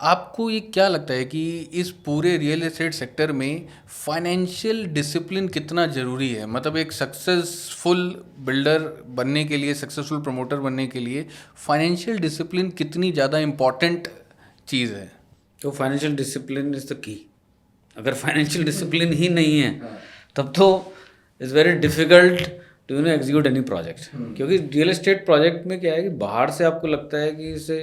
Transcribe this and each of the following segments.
आपको ये क्या लगता है कि इस पूरे रियल एस्टेट सेक्टर में फाइनेंशियल डिसिप्लिन कितना ज़रूरी है? मतलब एक सक्सेसफुल बिल्डर बनने के लिए, सक्सेसफुल प्रमोटर बनने के लिए फाइनेंशियल डिसिप्लिन कितनी ज़्यादा इम्पॉर्टेंट चीज़ है? तो financial discipline is the key. अगर फाइनेंशियल डिसिप्लिन ही नहीं है तब तो is very difficult to execute any project. क्योंकि रियल एस्टेट प्रोजेक्ट में क्या है कि बाहर से आपको लगता है कि इसे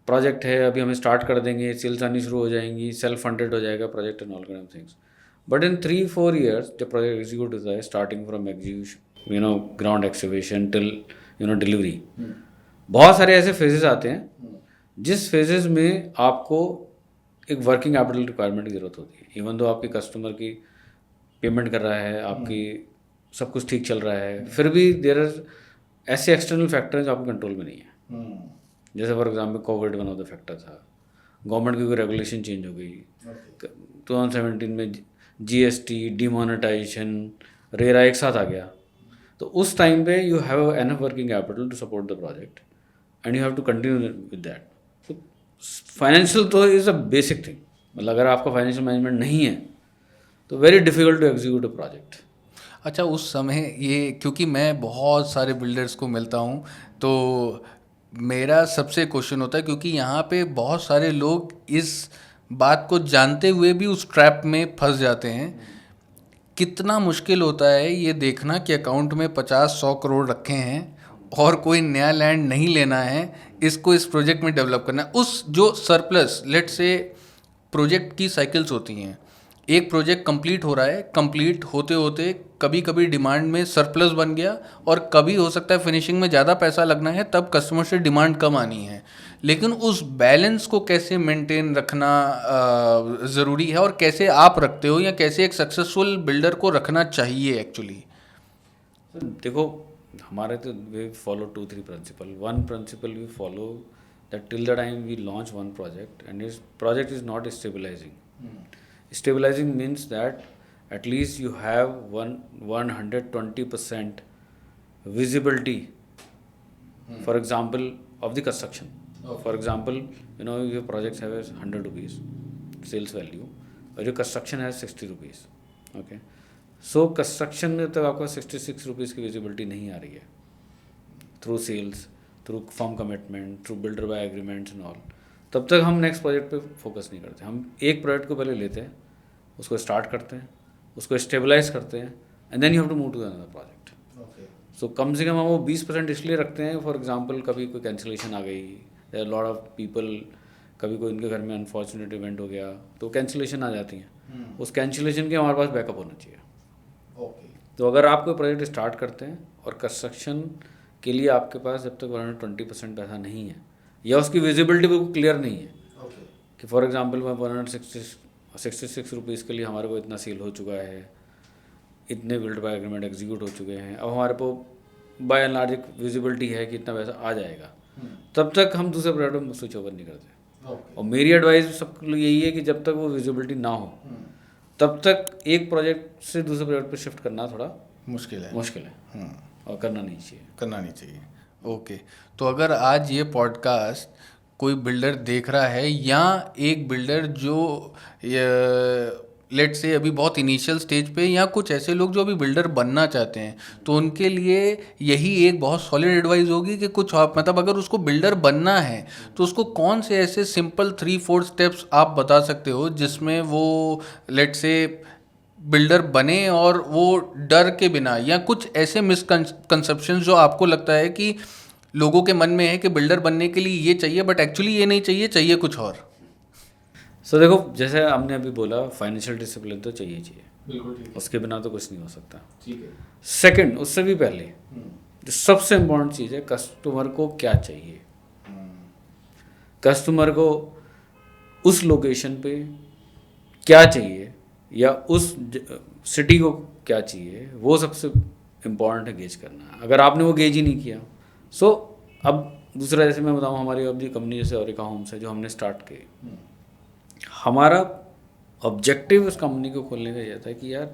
प्रोजेक्ट है, अभी हमें स्टार्ट कर देंगे, सेल्स आनी शुरू हो जाएंगी, सेल्फ फंडेड हो जाएगा project and all kind of things. But in 3-4 years जब प्रोजेक्ट एग्जीक्यूट होता है, starting from execution, ground excavation till delivery, बहुत सारे ऐसे फेजेस आते हैं जिस फेजेस में आपको एक वर्किंग कैपिटल रिक्वायरमेंट की ज़रूरत होती है। इवन दो आपके कस्टमर की पेमेंट कर रहा है, आपकी सब कुछ ठीक चल रहा है, फिर भी देयर आर ऐसे एक्सटर्नल फैक्टर जो आपके कंट्रोल में नहीं है। जैसे for example Covid one of the factor था, गवर्नमेंट की कोई रेगुलेशन चेंज हो गई 2017 में, जीएसटी, डिमोनेटाइजेशन, रेरा एक साथ आ गया। तो उस टाइम पे you have enough working capital to support the project and you have to continue with that. तो फाइनेंशियल तो इज़ अ बेसिक थिंग। मतलब अगर आपका फाइनेंशियल मैनेजमेंट नहीं है तो very difficult to execute a project. अच्छा, उस समय ये, क्योंकि मैं बहुत सारे बिल्डर्स को मिलता हूँ, तो मेरा सबसे क्वेश्चन होता है, क्योंकि यहाँ पे बहुत सारे लोग इस बात को जानते हुए भी उस ट्रैप में फंस जाते हैं। कितना मुश्किल होता है ये देखना कि अकाउंट में 50-100 करोड़ रखे हैं और कोई नया लैंड नहीं लेना है, इसको इस प्रोजेक्ट में डेवलप करना है। उस जो सरप्लस, लेट से प्रोजेक्ट की साइकिल्स होती हैं, एक प्रोजेक्ट कंप्लीट हो रहा है, कंप्लीट होते होते कभी कभी डिमांड में सरप्लस बन गया, और कभी हो सकता है फिनिशिंग में ज़्यादा पैसा लगना है, तब कस्टमर से डिमांड कम आनी है। लेकिन उस बैलेंस को कैसे मेंटेन रखना ज़रूरी है, और कैसे आप रखते हो, या कैसे एक सक्सेसफुल बिल्डर को रखना चाहिए एक्चुअली? देखो, हमारे तो we follow 2-3 principle. One principle we follow that till the time we launch one project and this project is not stabilizing. Stabilizing means that at least you have 120% visibility, for example, of the construction. For example, your projects have 100 rupees sales value और your construction has 60 rupees. Okay, so construction में तक आपको 66 rupees की visibility नहीं आ रही है through sales, through firm commitment, through builder by agreements and all, तब तक हम नेक्स्ट प्रोजेक्ट पे फोकस नहीं करते। हम एक प्रोजेक्ट को पहले लेते हैं, उसको स्टार्ट करते हैं, उसको स्टेबलाइज करते हैं, and then you have to move to another project. So कम से कम हम वो 20% इसलिए रखते हैं, फॉर एग्जांपल कभी कोई कैंसिलेशन आ गई, there are lot of people, कभी कोई उनके घर में अनफॉर्चुनेट इवेंट हो गया तो कैंसिलेशन आ जाती हैं। उस कैंसिलेशन के हमारे पास बैकअप होना चाहिए। तो अगर आप कोई प्रोजेक्ट स्टार्ट करते हैं और कंस्ट्रक्शन के लिए आपके पास जब तक 120% पैसा नहीं है, या उसकी विजिबिलिटी बिल्कुल क्लियर नहीं है कि फॉर एग्जांपल मैं 166 रुपीज़ के लिए हमारे को इतना सेल हो चुका है, इतने बिल्ड बाय एग्रीमेंट एग्जीक्यूट हो चुके हैं, अब हमारे को बाय एंड लार्ज एक विजिबिलिटी है कि इतना पैसा आ जाएगा, तब तक हम दूसरे प्रोडक्ट में स्विच ओवर नहीं करते। और मेरी एडवाइस सबके लिए यही है कि जब तक वो विजिबिलिटी ना हो तब तक एक प्रोजेक्ट से दूसरे प्रोजेक्ट पर शिफ्ट करना थोड़ा मुश्किल है और करना नहीं चाहिए। ओके, तो अगर आज ये पॉडकास्ट कोई बिल्डर देख रहा है, या एक बिल्डर जो लेट से अभी बहुत इनिशियल स्टेज पे, या कुछ ऐसे लोग जो अभी बिल्डर बनना चाहते हैं, तो उनके लिए यही एक बहुत सॉलिड एडवाइस होगी कि कुछ आप, मतलब अगर उसको बिल्डर बनना है तो उसको कौन से ऐसे सिंपल 3-4 स्टेप्स आप बता सकते हो जिसमें वो लेट से बिल्डर बने, और वो डर के बिना, या कुछ ऐसे मिसकंसेप्शन जो आपको लगता है कि लोगों के मन में है कि बिल्डर बनने के लिए ये चाहिए, बट एक्चुअली ये नहीं चाहिए, चाहिए कुछ और? सो देखो, जैसे हमने अभी बोला, फाइनेंशियल डिसिप्लिन तो चाहिए, बिल्कुल ठीक है, उसके बिना तो कुछ नहीं हो सकता। ठीक है। सेकंड, उससे भी पहले जो सबसे इम्पोर्टेंट चीज़ है, कस्टमर को क्या चाहिए। कस्टमर को उस लोकेशन पे क्या चाहिए, या उस सिटी को क्या चाहिए, वो सबसे इम्पॉर्टेंट है गेज करना। अगर आपने वो गेज ही नहीं किया, सो अब दूसरा, जैसे मैं बताऊँ, हमारी अब जी कंपनी जैसे ओरिका होम्स है जो हमने स्टार्ट की, हमारा ऑब्जेक्टिव उस कंपनी को खोलने का यह था कि यार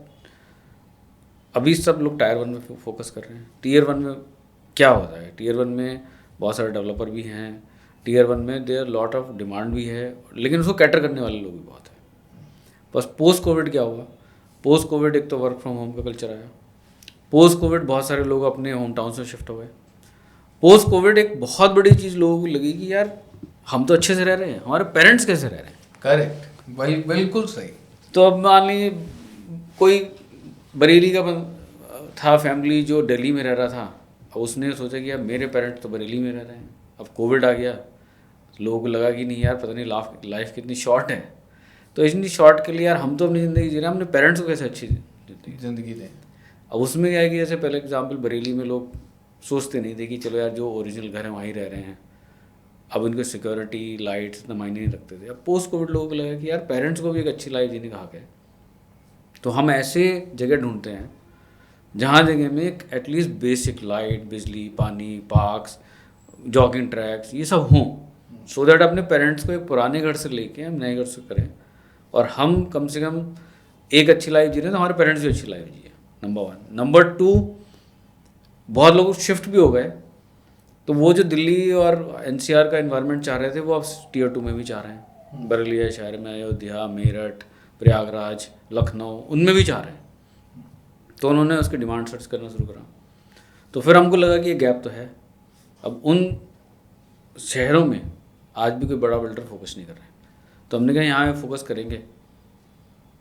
अभी सब लोग टायर 1 में फोकस कर रहे हैं, टीयर 1 में क्या होता है, टीयर 1 में बहुत सारे डेवलपर भी हैं, टीयर 1 में देयर लॉट ऑफ डिमांड भी है, लेकिन उसको कैटर करने वाले लोग भी बहुत हैं। बस पोस्ट कोविड क्या हुआ, पोस्ट कोविड एक तो वर्क फ्रॉम होम का कल्चर आया, पोस्ट कोविड बहुत सारे लोग अपने होम टाउन से शिफ्ट हो गए। पोस्ट कोविड एक बहुत बड़ी चीज़ लोगों को लगी कि यार हम तो अच्छे से रह रहे हैं, हमारे पेरेंट्स कैसे रह रहे हैं। करेक्ट, बिल्कुल सही। तो अब मान लीजिए कोई बरेली का था फैमिली जो दिल्ली में रह रहा था, अब उसने सोचा कि यार मेरे पेरेंट्स तो बरेली में रह रहे हैं, अब कोविड आ गया, लोगों को लगा कि नहीं यार पता नहीं लाइफ कितनी शॉर्ट है, तो इतनी शॉर्ट के लिए यार हम तो अपनी ज़िंदगी जी रहे हैं, अपने पेरेंट्स को कैसे अच्छी जिंदगी दें। अब उसमें क्या है कि जैसे पहले एग्जाम्पल बरेली में लोग सोचते नहीं थे कि चलो यार जो ओरिजिनल घर है वहीं रह रहे हैं, अब उनको सिक्योरिटी लाइट्स इतना मायने नहीं रखते थे। अब पोस्ट कोविड लोगों को लगा कि यार पेरेंट्स को भी एक अच्छी लाइफ जीने का हक है, तो हम ऐसे जगह ढूंढते हैं जहाँ जगह में एक एटलीस्ट बेसिक लाइट, बिजली, पानी, पार्क्स, जॉगिंग ट्रैक्स ये सब हों, सो दैट अपने पेरेंट्स को एक पुराने घर से लेके हम नए घर से करें और हम कम से कम एक अच्छी लाइफ जी रहे हैं तो हमारे पेरेंट्स भी अच्छी लाइफ जिए, नंबर 1। नंबर 2, बहुत लोग शिफ्ट भी हो गए, तो वो जो दिल्ली और एनसीआर का एनवायरनमेंट चाह रहे थे वो अब टीयर 2 में भी चाह रहे हैं। बरेली शहर में अयोध्या, मेरठ, प्रयागराज, लखनऊ, उनमें भी चाह रहे हैं, तो उन्होंने उसकी डिमांड सर्च करना शुरू करा। तो फिर हमको लगा कि ये गैप तो है। अब उन शहरों में आज भी कोई बड़ा बिल्डर फोकस नहीं कर रहा है, तो हमने कहा यहाँ फोकस करेंगे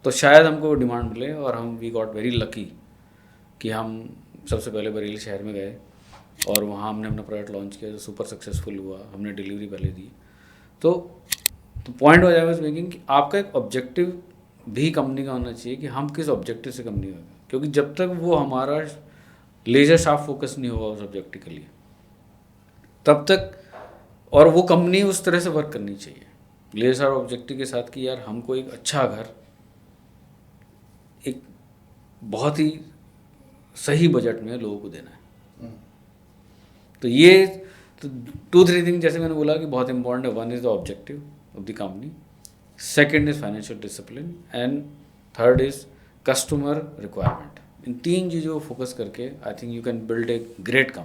तो शायद हमको वो डिमांड मिले, और हम वी गॉट वेरी लकी कि हम सबसे पहले बरेली शहर में गए और वहाँ हमने अपना प्रोडक्ट लॉन्च किया जो सुपर सक्सेसफुल हुआ, हमने डिलीवरी पहले दी। तो point was I was making कि आपका एक ऑब्जेक्टिव भी कंपनी का होना चाहिए कि हम किस ऑब्जेक्टिव से कंपनी होगा, क्योंकि जब तक वो हमारा लेजर शार्प फोकस नहीं होगा उस ऑब्जेक्टिव के लिए तब तक, और वो कंपनी उस तरह से वर्क करनी चाहिए लेजर शार्प ऑब्जेक्टिव के साथ कि यार हमको एक अच्छा घर एक बहुत ही सही बजट में लोगों को देना है। तो ये तो 2-3 थिंग जैसे मैंने बोला कि बहुत इंपॉर्टेंट है। 1 is the objective of the company, 2nd is financial discipline, and 3rd is customer requirement. इन 3 चीज़ों को फोकस करके I think you can build a great company.